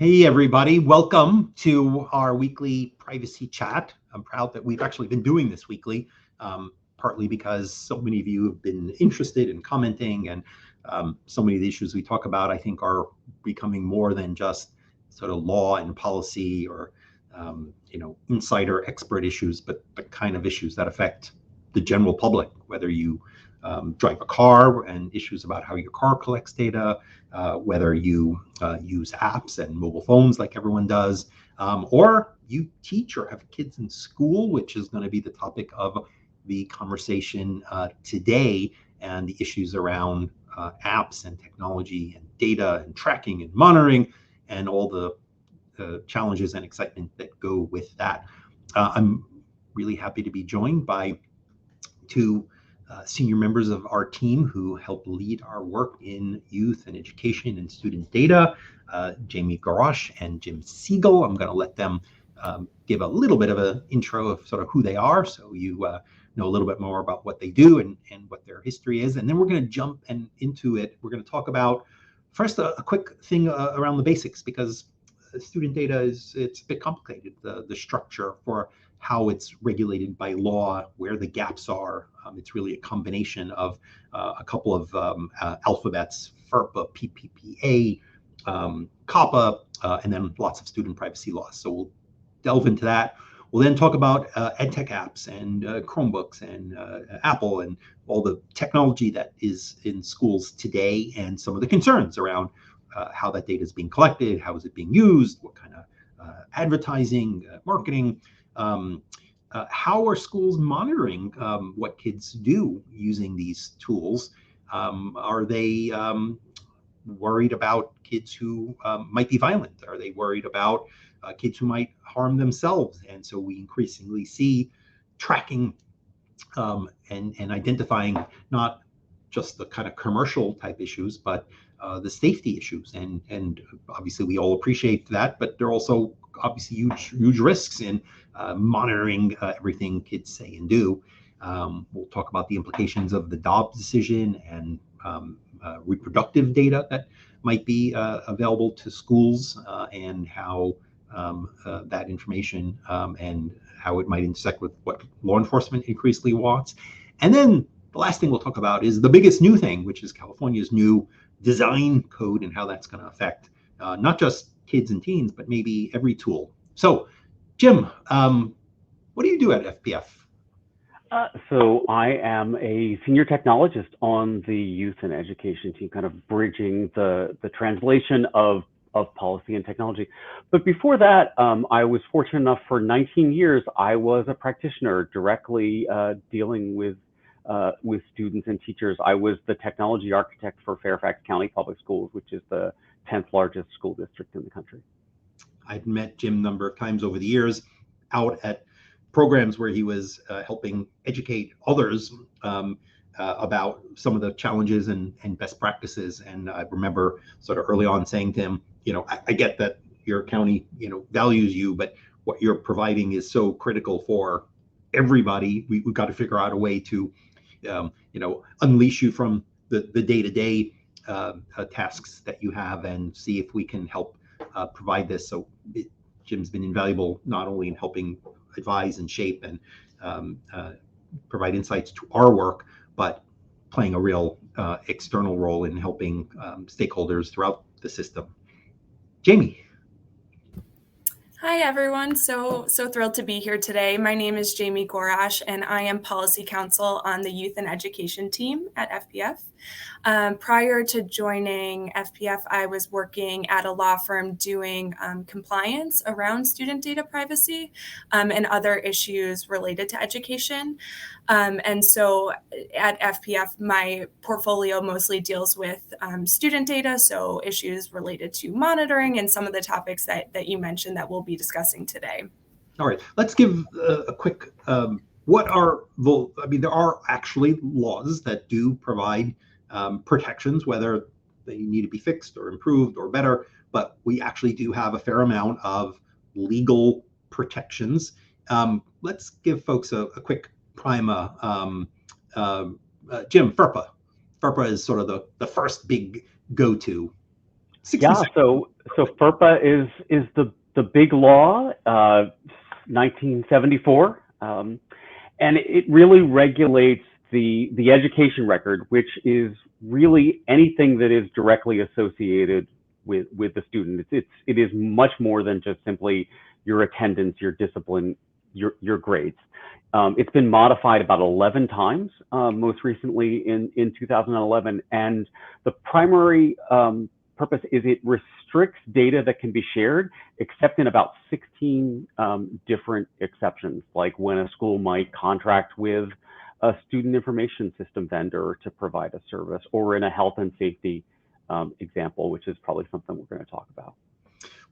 Hey everybody, welcome to our weekly privacy chat. I'm proud that we've actually been doing this weekly, partly because so many of you have been interested in commenting, and so many of the issues we talk about, I think, are becoming more than just sort of law and policy or insider expert issues, but the kind of issues that affect the general public, whether you drive a car and issues about how your car collects data, whether you use apps and mobile phones like everyone does, or you teach or have kids in school, which is going to be the topic of the conversation today, and the issues around apps and technology and data and tracking and monitoring and all the challenges and excitement that go with that. I'm really happy to be joined by two senior members of our team who help lead our work in youth and education and student data, Jamie Gorosh and Jim Siegl. I'm going to let them give a little bit of an intro of sort of who they are, so you know a little bit more about what they do and what their history is. And then we're going to jump into it. We're going to talk about first a quick thing around the basics, because student data it's a bit complicated, the structure for how it's regulated by law, where the gaps are. It's really a combination of a couple of alphabets: FERPA, PPPA, COPPA, and then lots of student privacy laws. So we'll delve into that. We'll then talk about EdTech apps and Chromebooks and Apple and all the technology that is in schools today, and some of the concerns around how that data is being collected, how is it being used, what kind of advertising, marketing, how are schools monitoring what kids do using these tools? Are they worried about kids who might be violent? Are they worried about kids who might harm themselves? And so we increasingly see tracking and identifying not just the kind of commercial type issues, but the safety issues. And obviously we all appreciate that, but there are also obviously huge risks in monitoring everything kids say and do. We'll talk about the implications of the Dobbs decision and reproductive data that might be available to schools, and how that information and how it might intersect with what law enforcement increasingly wants. And then the last thing we'll talk about is the biggest new thing, which is California's new design code and how that's going to affect not just kids and teens, but maybe every tool. So, Jim, what do you do at FPF? So I am a senior technologist on the youth and education team, kind of bridging the translation of policy and technology. But before that, I was fortunate enough for 19 years, I was a practitioner directly dealing with students and teachers. I was the technology architect for Fairfax County Public Schools, which is the 10th largest school district in the country. I've met Jim a number of times over the years out at programs where he was helping educate others about some of the challenges and best practices. And I remember sort of early on saying to him, I get that your county, values you, but what you're providing is so critical for everybody. We've got to figure out a way to, unleash you from the day-to-day tasks that you have and see if we can help provide this. So Jim's been invaluable not only in helping advise and shape and provide insights to our work, but playing a real external role in helping stakeholders throughout the system. Jamie. Hi, everyone. So thrilled to be here today. My name is Jamie Gorosh, and I am Policy Counsel on the Youth and Education team at FPF. Prior to joining FPF, I was working at a law firm doing compliance around student data privacy and other issues related to education. And so at FPF, my portfolio mostly deals with student data, so issues related to monitoring and some of the topics that you mentioned that we'll be discussing today. All right, let's give a quick, there are actually laws that do provide protections, whether they need to be fixed or improved or better, but we actually do have a fair amount of legal protections. Let's give folks a quick primer. Jim, FERPA. FERPA is sort of the first big go-to. Yeah, so FERPA is the big law, 1974, and it really regulates the education record, which is really anything that is directly associated with the student. It is much more than just simply your attendance, your discipline, your grades. It's been modified about 11 times, most recently in 2011, and the primary purpose is it restricts data that can be shared, except in about 16 different exceptions, like when a school might contract with a student information system vendor to provide a service, or in a health and safety example, which is probably something we're going to talk about.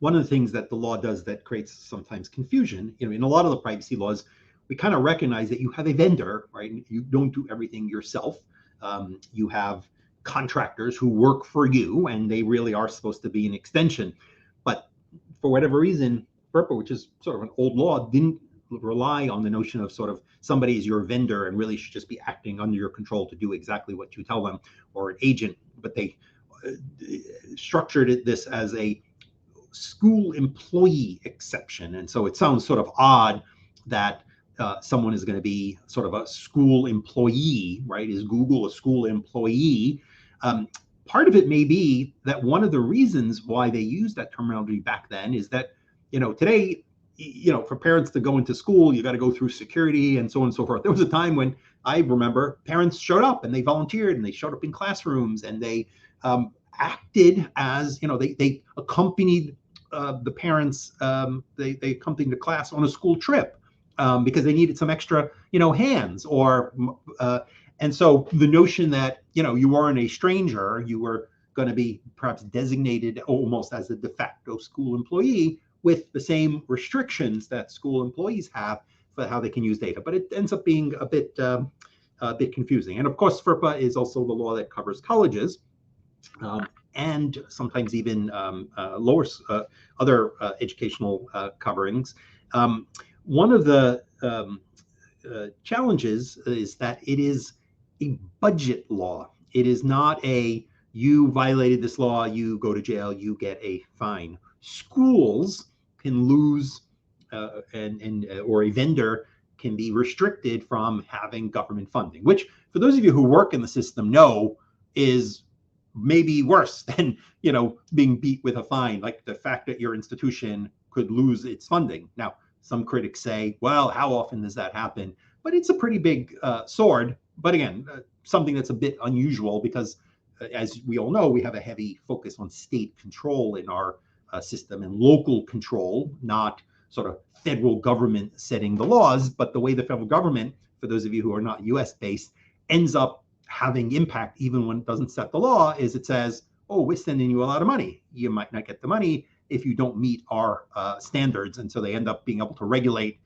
One of the things that the law does that creates sometimes confusion, in a lot of the privacy laws, we kind of recognize that you have a vendor, right? You don't do everything yourself. You have contractors who work for you, and they really are supposed to be an extension. But for whatever reason, FERPA, which is sort of an old law, didn't rely on the notion of sort of somebody is your vendor and really should just be acting under your control to do exactly what you tell them, or an agent. But they structured this as a school employee exception. And so it sounds sort of odd that someone is going to be sort of a school employee, right? Is Google a school employee? Part of it may be that one of the reasons why they used that terminology back then is that, today, for parents to go into school, you got to go through security and so on and so forth. There was a time when I remember parents showed up and they volunteered and they showed up in classrooms and they acted as, they accompanied the parents, they accompanied the class on a school trip because they needed some extra, hands or, and so the notion that, you weren't a stranger, you were going to be perhaps designated almost as a de facto school employee with the same restrictions that school employees have for how they can use data. But it ends up being a bit confusing. And of course, FERPA is also the law that covers colleges and sometimes even lower other educational coverings. One of the challenges is that it is a budget law. It is not a you violated this law, you go to jail, you get a fine. Schools can lose or a vendor can be restricted from having government funding, which for those of you who work in the system know is maybe worse than being beat with a fine, like the fact that your institution could lose its funding. Now, some critics say, well, how often does that happen? But it's a pretty big sword. But again, something that's a bit unusual because, as we all know, we have a heavy focus on state control in our system and local control, not sort of federal government setting the laws, but the way the federal government, for those of you who are not US based, ends up having impact even when it doesn't set the law is it says, oh, we're sending you a lot of money. You might not get the money if you don't meet our standards. And so they end up being able to regulate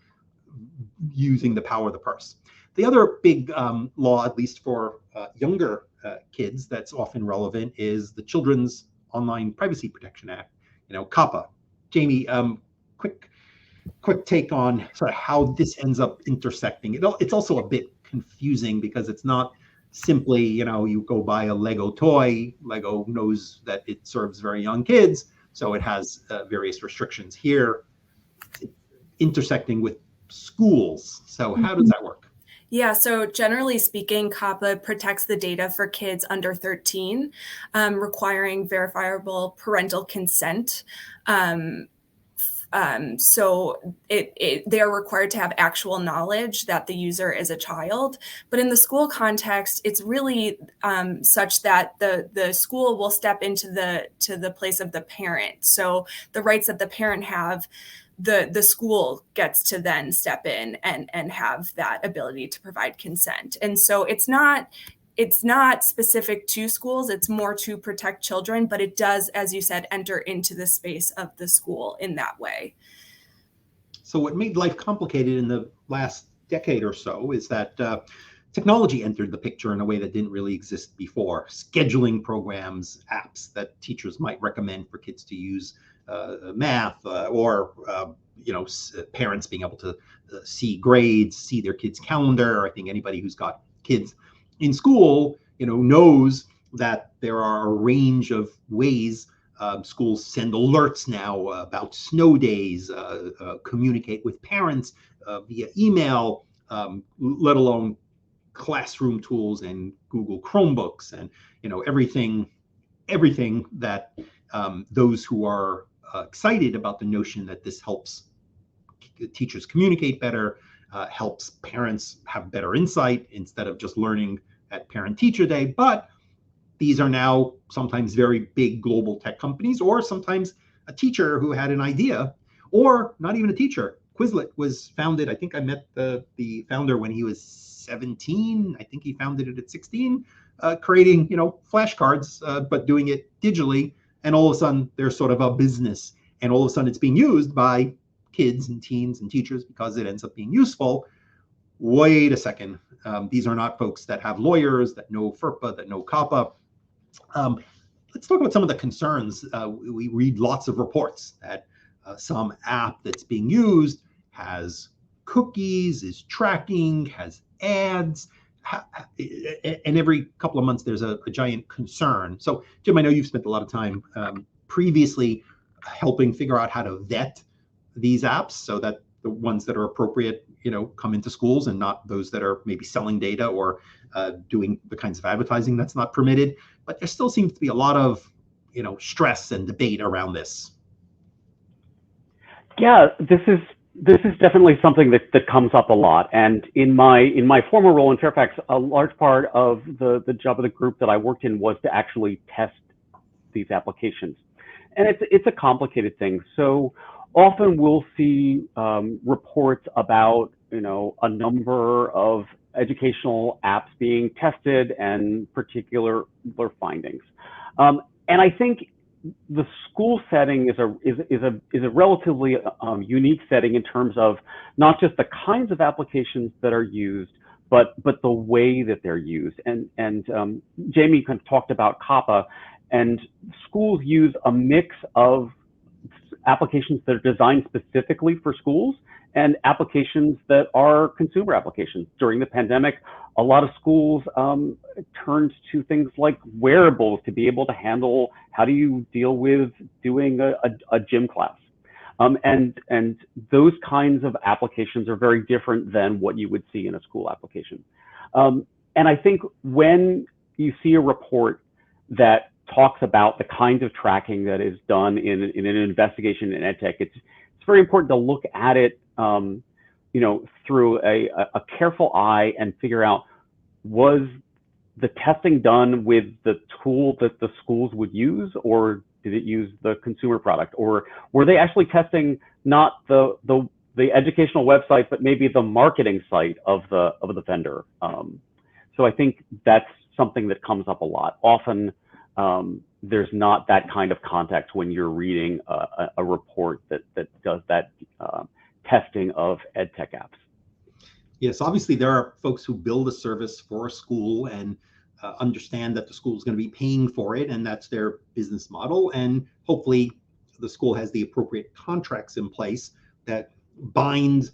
using the power of the purse. The other big law, at least for younger kids, that's often relevant is the Children's Online Privacy Protection Act, COPPA. Jamie, quick take on sort of how this ends up intersecting. It's also a bit confusing because it's not simply, you go buy a Lego toy. Lego knows that it serves very young kids, so it has various restrictions here, intersecting with schools. So how does that work? Yeah, so generally speaking, COPPA protects the data for kids under 13, requiring verifiable parental consent. So they are required to have actual knowledge that the user is a child. But in the school context, it's really such that the school will step into the place of the parent. So the rights that the parent have, the school gets to then step in and have that ability to provide consent. And so it's not specific to schools, it's more to protect children, but it does, as you said, enter into the space of the school in that way. So what made life complicated in the last decade or so is that technology entered the picture in a way that didn't really exist before. Scheduling programs, apps that teachers might recommend for kids to use, math, or parents being able to see grades, see their kids' calendar. I think anybody who's got kids in school, knows that there are a range of ways Schools send alerts now about snow days, communicate with parents via email, let alone classroom tools and Google Chromebooks and everything that those who are excited about the notion that this helps teachers communicate better, helps parents have better insight instead of just learning at Parent-Teacher Day. But these are now sometimes very big global tech companies, or sometimes a teacher who had an idea, or not even a teacher. Quizlet was founded, I think I met the founder when he was 17. I think he founded it at 16, creating flashcards, but doing it digitally. And all of a sudden, there's sort of a business, and all of a sudden, it's being used by kids and teens and teachers because it ends up being useful. Wait a second. These are not folks that have lawyers, that know FERPA, that know COPPA. Let's talk about some of the concerns. We read lots of reports that some app that's being used has cookies, is tracking, has ads, and every couple of months there's a giant concern. So, Jim, I know you've spent a lot of time previously helping figure out how to vet these apps so that the ones that are appropriate, come into schools and not those that are maybe selling data or doing the kinds of advertising that's not permitted. But there still seems to be a lot of, stress and debate around this. Yeah, this is definitely something that comes up a lot. And in my former role in Fairfax, a large part of the job of the group that I worked in was to actually test these applications. And it's a complicated thing. So often we'll see reports about a number of educational apps being tested and particular findings. And I think the school setting is a relatively unique setting in terms of not just the kinds of applications that are used, but the way that they're used. And Jamie kind of talked about COPPA, and schools use a mix of applications that are designed specifically for schools and applications that are consumer applications. During the pandemic, a lot of schools turned to things like wearables to be able to handle how do you deal with doing a gym class. And those kinds of applications are very different than what you would see in a school application. And I think when you see a report that talks about the kinds of tracking that is done in an investigation in EdTech, it's very important to look at it through a careful eye and figure out, was the testing done with the tool that the schools would use, or did it use the consumer product, or were they actually testing not the educational website, but maybe the marketing site of the vendor? So I think that's something that comes up a lot. Often there's not that kind of context when you're reading a report that does that testing of EdTech apps. Yes, obviously there are folks who build a service for a school and understand that the school is going to be paying for it, and that's their business model. And hopefully the school has the appropriate contracts in place that bind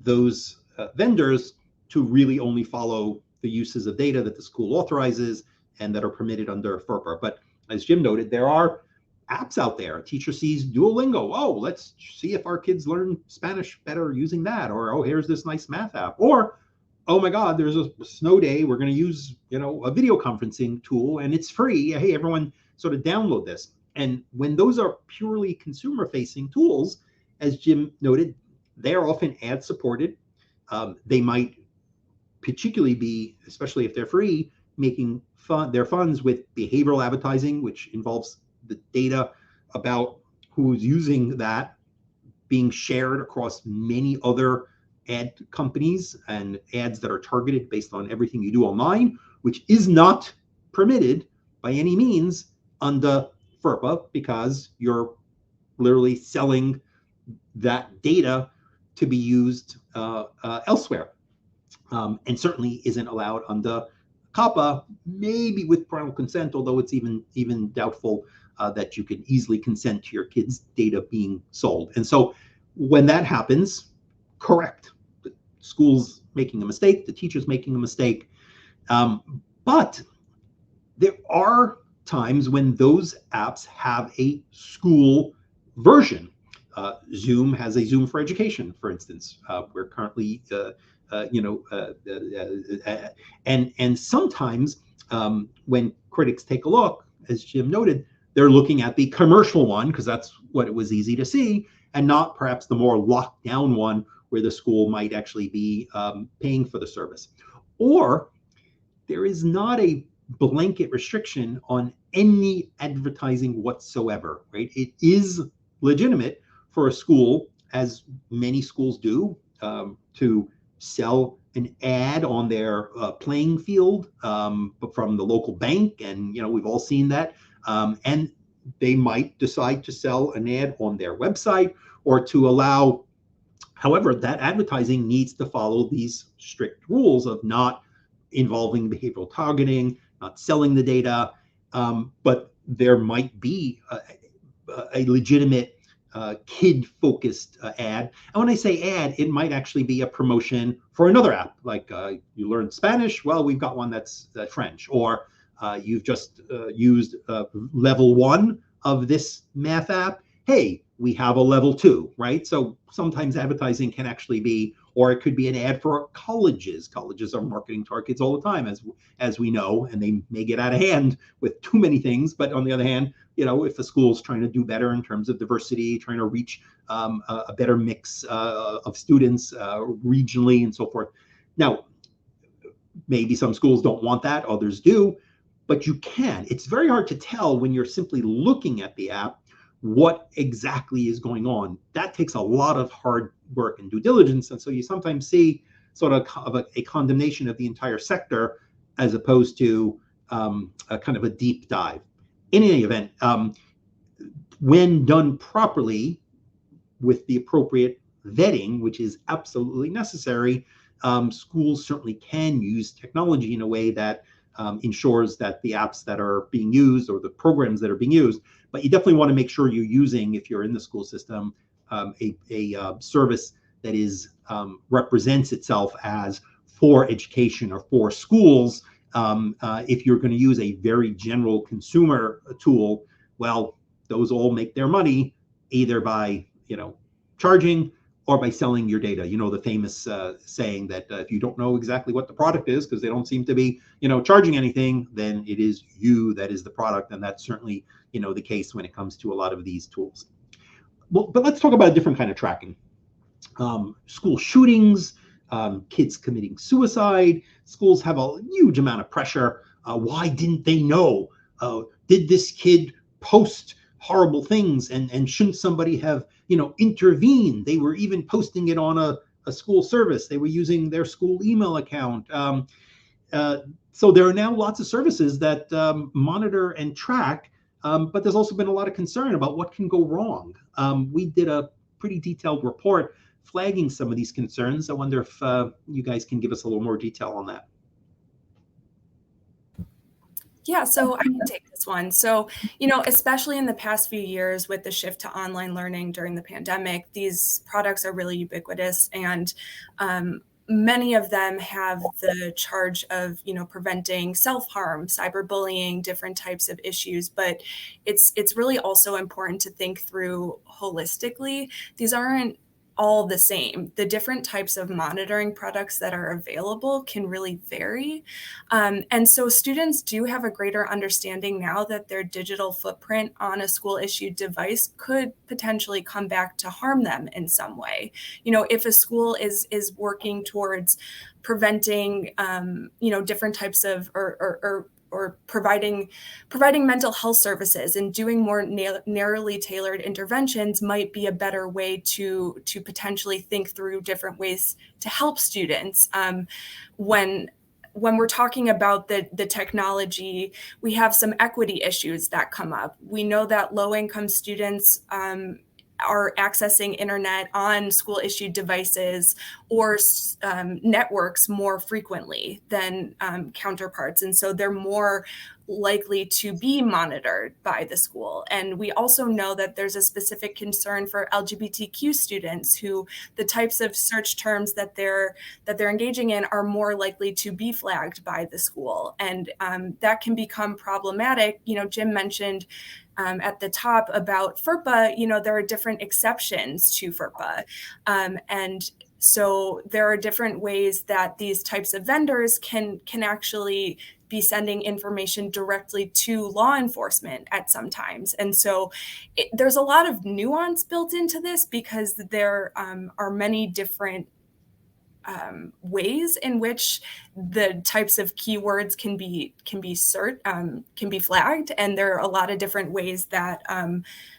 those vendors to really only follow the uses of data that the school authorizes and that are permitted under FERPA. But as Jim noted, there are apps out there. A teacher sees Duolingo. Oh, let's see if our kids learn Spanish better using that. Or, oh, here's this nice math app. Or, oh my God, there's a snow day. We're going to use, a video conferencing tool and it's free. Hey, everyone sort of download this. And when those are purely consumer facing tools, as Jim noted, they're often ad supported. They might particularly be, especially if they're free, making their funds with behavioral advertising, which involves the data about who's using that being shared across many other ad companies and ads that are targeted based on everything you do online, which is not permitted by any means under FERPA, because you're literally selling that data to be used elsewhere, and certainly isn't allowed under COPPA, maybe with parental consent, although it's even doubtful that you can easily consent to your kids' data being sold. And so when that happens, correct, the school's making a mistake, the teacher's making a mistake, but there are times when those apps have a school version. Zoom has a Zoom for Education, for instance. We're currently, and sometimes when critics take a look, as Jim noted, they're looking at the commercial one because that's what it was easy to see, and not perhaps the more locked down one where the school might actually be paying for the service. Or there is not a blanket restriction on any advertising whatsoever, right? It is legitimate for a school, as many schools do, to sell an ad on their playing field from the local bank, and we've all seen that. And they might decide to sell an ad on their website or to allow. However, that advertising needs to follow these strict rules of not involving behavioral targeting, not selling the data, but there might be a legitimate kid-focused ad. And when I say ad, it might actually be a promotion for another app, like you learn Spanish, well, we've got one that's French, or you've just used level 1 of this math app. Hey, we have a level 2, right? So sometimes advertising can actually be, or it could be an ad for colleges. Colleges are marketing to our kids all the time, as we know, and they may get out of hand with too many things. But on the other hand, if a school's trying to do better in terms of diversity, trying to reach a better mix of students regionally and so forth. Now, maybe some schools don't want that, others do, but you can. It's very hard to tell when you're simply looking at the app what exactly is going on. That takes a lot of hard work and due diligence. And so you sometimes see sort of a condemnation of the entire sector as opposed to a kind of a deep dive. In any event, when done properly with the appropriate vetting, which is absolutely necessary, schools certainly can use technology in a way that ensures that the apps that are being used or the programs that are being used, but you definitely want to make sure you're using, if you're in the school system, a service that is represents itself as for education or for schools. If you're going to use a very general consumer tool, well, those all make their money either by charging or by selling your data. The famous saying that if you don't know exactly what the product is because they don't seem to be charging anything, then it is you that is the product. And that's certainly the case when it comes to a lot of these tools. Well, but let's talk about a different kind of tracking. School shootings, kids committing suicide. Schools have a huge amount of pressure. Why didn't they know? Did this kid post horrible things, and shouldn't somebody have intervened? They were even posting it on a school service. They were using their school email account. So there are now lots of services that monitor and track, but there's also been a lot of concern about what can go wrong. We did a pretty detailed report flagging some of these concerns. I wonder if you guys can give us a little more detail on that. Yeah, so I can take this one. So, especially in the past few years with the shift to online learning during the pandemic, these products are really ubiquitous, and many of them have the charge of, preventing self-harm, cyberbullying, different types of issues. But it's really also important to think through holistically. These aren't all the same. The different types of monitoring products that are available can really vary. And so students do have a greater understanding now that their digital footprint on a school-issued device could potentially come back to harm them in some way. If a school is working towards preventing, different types of or providing mental health services and doing more narrowly tailored interventions might be a better way to potentially think through different ways to help students. When we're talking about the technology, we have some equity issues that come up. We know that low-income students are accessing internet on school-issued devices or networks more frequently than counterparts. And so they're more likely to be monitored by the school. And we also know that there's a specific concern for LGBTQ students who the types of search terms that they're engaging in are more likely to be flagged by the school. And that can become problematic. Jim mentioned at the top about FERPA, there are different exceptions to FERPA. And so there are different ways that these types of vendors can actually be sending information directly to law enforcement at some times. And so there's a lot of nuance built into this because there are many different ways in which the types of keywords can be flagged, and there are a lot of different ways that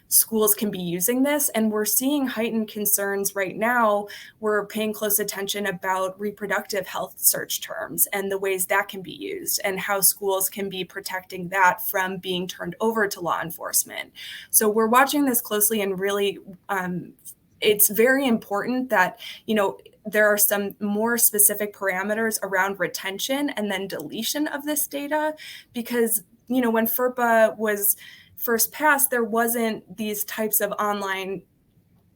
schools can be using this. And we're seeing heightened concerns right now. We're paying close attention about reproductive health search terms and the ways that can be used and how schools can be protecting that from being turned over to law enforcement. So we're watching this closely, and really it's very important that, there are some more specific parameters around retention and then deletion of this data, because, when FERPA was first passed, there wasn't these types of online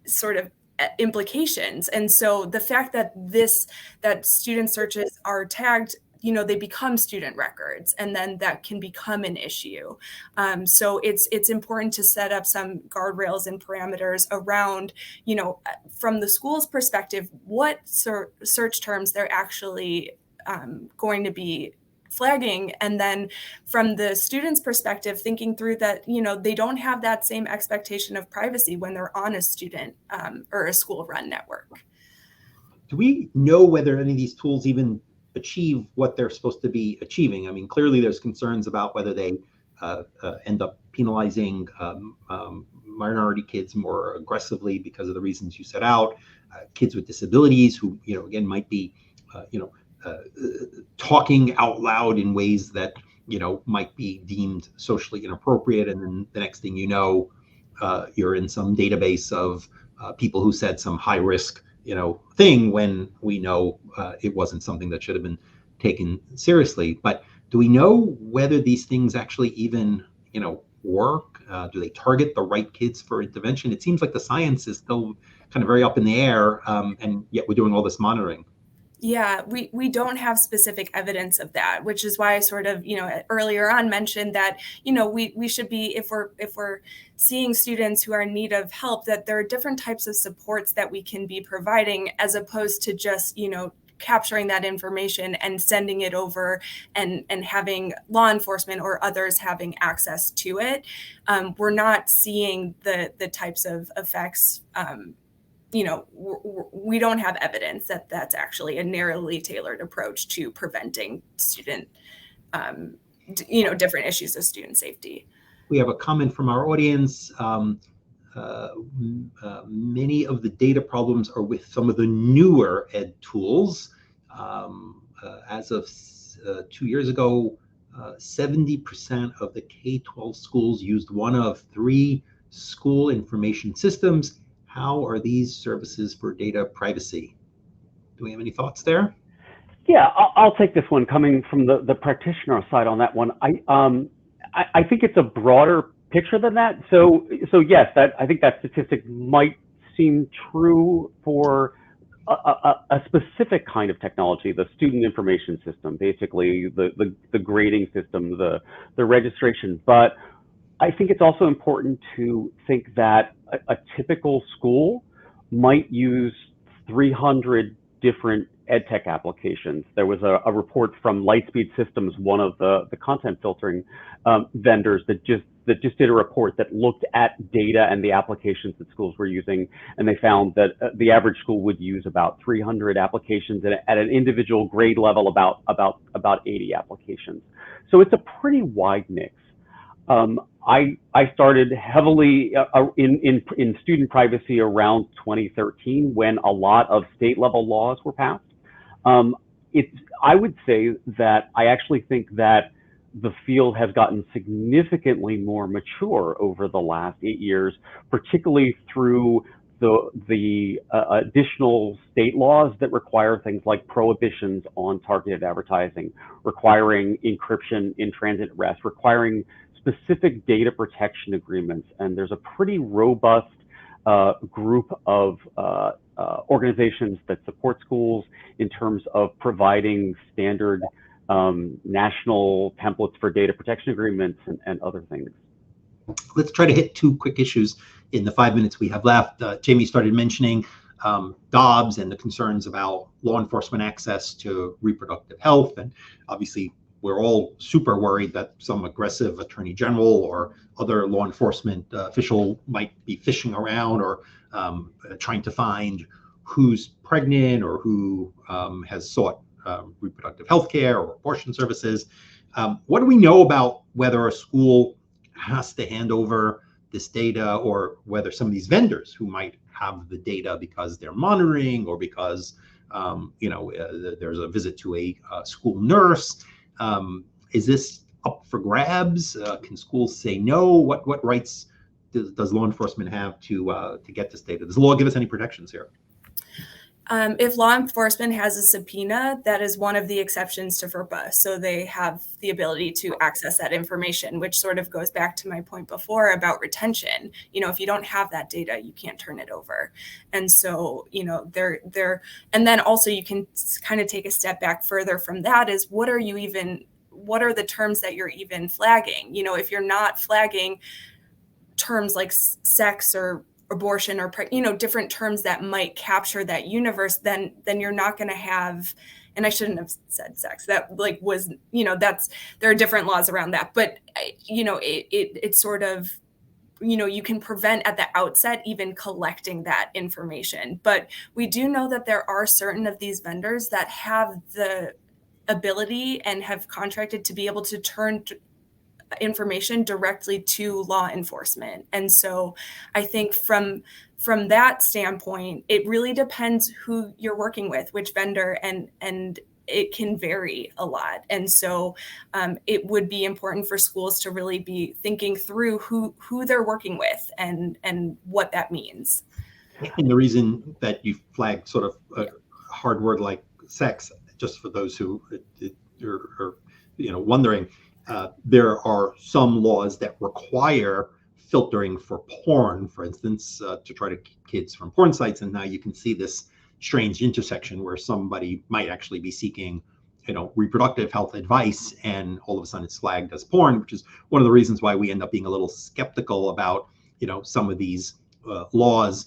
sort of implications. And so the fact that student searches are tagged, they become student records, and then that can become an issue. So it's important to set up some guardrails and parameters around, from the school's perspective, what search terms they're actually going to be flagging. And then from the student's perspective, thinking through that, they don't have that same expectation of privacy when they're on a student or a school-run network. Do we know whether any of these tools even achieve what they're supposed to be achieving? I mean, clearly there's concerns about whether they end up penalizing minority kids more aggressively because of the reasons you set out, kids with disabilities who, again, might be, talking out loud in ways that, might be deemed socially inappropriate. And then the next thing you know, you're in some database of people who said some high risk thing when we know it wasn't something that should have been taken seriously. But do we know whether these things actually even, work? Do they target the right kids for intervention? It seems like the science is still kind of very up in the air, and yet we're doing all this monitoring. Yeah, we don't have specific evidence of that, which is why I sort of, earlier on mentioned that, we should be, if we're seeing students who are in need of help, that there are different types of supports that we can be providing, as opposed to just, capturing that information and sending it over and having law enforcement or others having access to it. We're not seeing the types of effects. We don't have evidence that that's actually a narrowly tailored approach to preventing student, different issues of student safety. We have a comment from our audience. Many of the data problems are with some of the newer ed tools. As of 2 years ago, 70% of the K-12 schools used one of 3 school information systems. How are these services for data privacy? Do we have any thoughts there? Yeah, I'll take this one, coming from the practitioner side on that one. I think it's a broader picture than that. So yes, I think that statistic might seem true for a specific kind of technology, the student information system, basically the grading system, the registration. But I think it's also important to think that a typical school might use 300 different EdTech applications. There was a report from Lightspeed Systems, one of the content filtering vendors, that just did a report that looked at data and the applications that schools were using, and they found that the average school would use about 300 applications, and at an individual grade level about 80 applications. So it's a pretty wide mix. I started heavily in student privacy around 2013, when a lot of state level laws were passed. I would say that I actually think that the field has gotten significantly more mature over the last 8 years, particularly through the additional state laws that require things like prohibitions on targeted advertising, requiring encryption in transit arrest, requiring specific data protection agreements. And there's a pretty robust group of organizations that support schools in terms of providing standard national templates for data protection agreements and other things. Let's try to hit two quick issues in the 5 minutes we have left. Jamie started mentioning Dobbs and the concerns about law enforcement access to reproductive health. And obviously, we're all super worried that some aggressive attorney general or other law enforcement official might be fishing around or trying to find who's pregnant or who has sought reproductive health care or abortion services. What do we know about whether a school has to hand over this data, or whether some of these vendors who might have the data because they're monitoring or because there's a visit to a school nurse? Is this up for grabs? Can schools say no? What rights does law enforcement have to get this data? Does the law give us any protections here? If law enforcement has a subpoena, that is one of the exceptions to FERPA. So they have the ability to access that information, which sort of goes back to my point before about retention. If you don't have that data, you can't turn it over. And so, and then also you can kind of take a step back further from that is what are the terms that you're even flagging? If you're not flagging terms like sex or abortion or different terms that might capture that universe, then you're not going to have, and I shouldn't have said sex, that was there are different laws around that, but it's sort of you can prevent at the outset even collecting that information. But we do know that there are certain of these vendors that have the ability and have contracted to be able to turn information directly to law enforcement. And so I think from that standpoint, it really depends who you're working with, which vendor, and it can vary a lot. And so it would be important for schools to really be thinking through who they're working with and what that means. And the reason that you flagged sort of a hard word like sex, just for those who are wondering, there are some laws that require filtering for porn, for instance, to try to keep kids from porn sites. And now you can see this strange intersection where somebody might actually be seeking, reproductive health advice, and all of a sudden it's flagged as porn, which is one of the reasons why we end up being a little skeptical about, some of these laws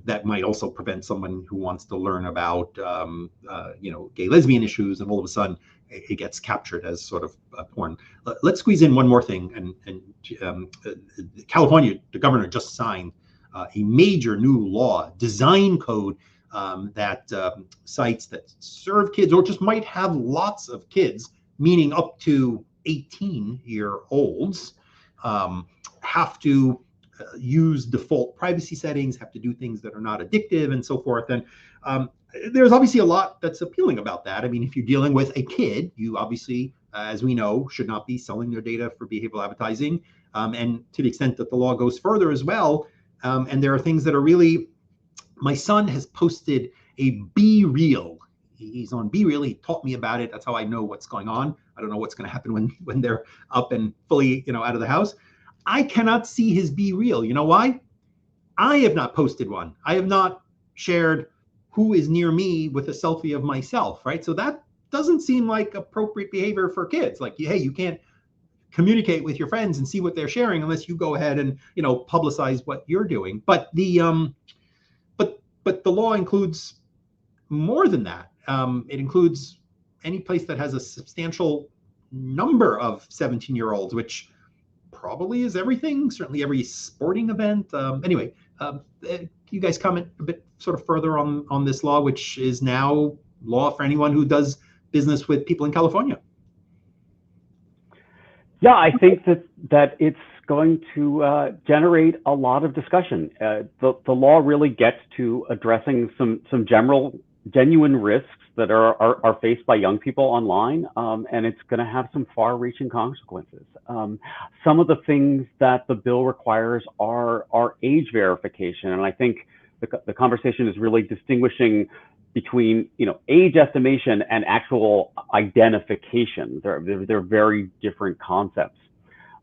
that might also prevent someone who wants to learn about, gay lesbian issues, and all of a sudden it gets captured as sort of porn. Let's squeeze in one more thing. And California, the governor just signed a major new law, design code, that sites that serve kids or just might have lots of kids, meaning up to 18-year-olds, have to use default privacy settings, have to do things that are not addictive and so forth. And there's obviously a lot that's appealing about that. I mean, if you're dealing with a kid, you obviously, as we know, should not be selling their data for behavioral advertising. And to the extent that the law goes further as well, and there are things that are really, my son has posted a Be Real. He's on Be Real. He taught me about it. That's how I know what's going on. I don't know what's going to happen when they're up and fully, out of the house. I cannot see his Be Real. You know why? I have not posted one. I have not shared who is near me with a selfie of myself, right? So that doesn't seem like appropriate behavior for kids. Like, hey, you can't communicate with your friends and see what they're sharing unless you go ahead and, publicize what you're doing. But the law includes more than that. It includes any place that has a substantial number of 17-year-olds, which probably is everything, certainly every sporting event. Anyway, you guys comment a bit sort of further on this law, which is now law for anyone who does business with people in California? Yeah, I think that it's going to generate a lot of discussion. The law really gets to addressing some genuine risks that are faced by young people online, and it's going to have some far-reaching consequences. Some of the things that the bill requires are age verification, and I think the conversation is really distinguishing between, age estimation and actual identification. They're very different concepts.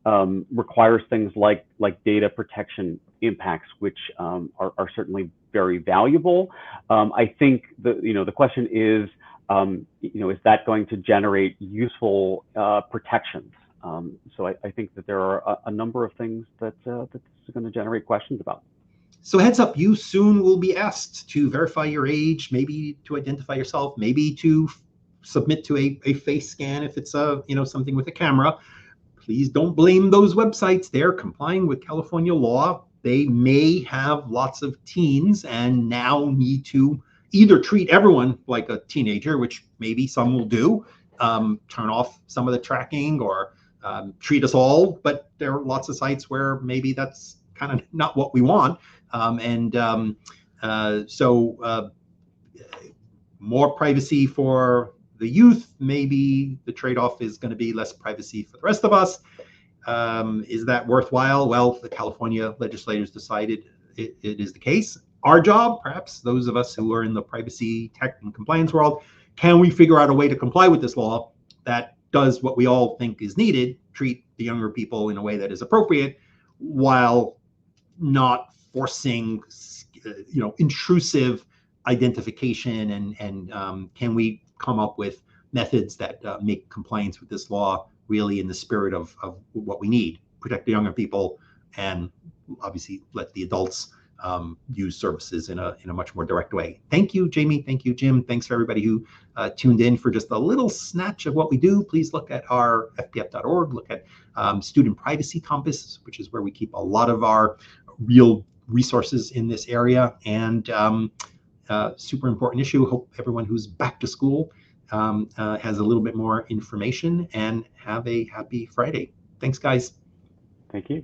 Requires things like data protection impacts, which are certainly very valuable. I think the question is, is that going to generate useful protections? So I think that there are a number of things that's going to generate questions about. So heads up, you soon will be asked to verify your age, maybe to identify yourself, maybe to submit to a face scan if it's something with a camera. Please don't blame those websites. They're complying with California law. They may have lots of teens and now need to either treat everyone like a teenager, which maybe some will do, turn off some of the tracking, or treat us all. But there are lots of sites where maybe that's kind of not what we want. So more privacy for the youth, maybe the trade-off is going to be less privacy for the rest of us. Is that worthwhile? Well, the California legislators decided it is the case. Our job, perhaps those of us who are in the privacy, tech, and compliance world, can we figure out a way to comply with this law that does what we all think is needed, treat the younger people in a way that is appropriate, while not forcing, intrusive identification, and can we come up with methods that make compliance with this law really in the spirit of what we need, protect the younger people, and obviously let the adults use services in a much more direct way. Thank you, Jamie. Thank you, Jim. Thanks for everybody who tuned in for just a little snatch of what we do. Please look at our FPF.org, look at Student Privacy Compass, which is where we keep a lot of our real resources in this area, and super important issue. Hope everyone who's back to school has a little bit more information, and have a happy Friday. Thanks, guys. Thank you.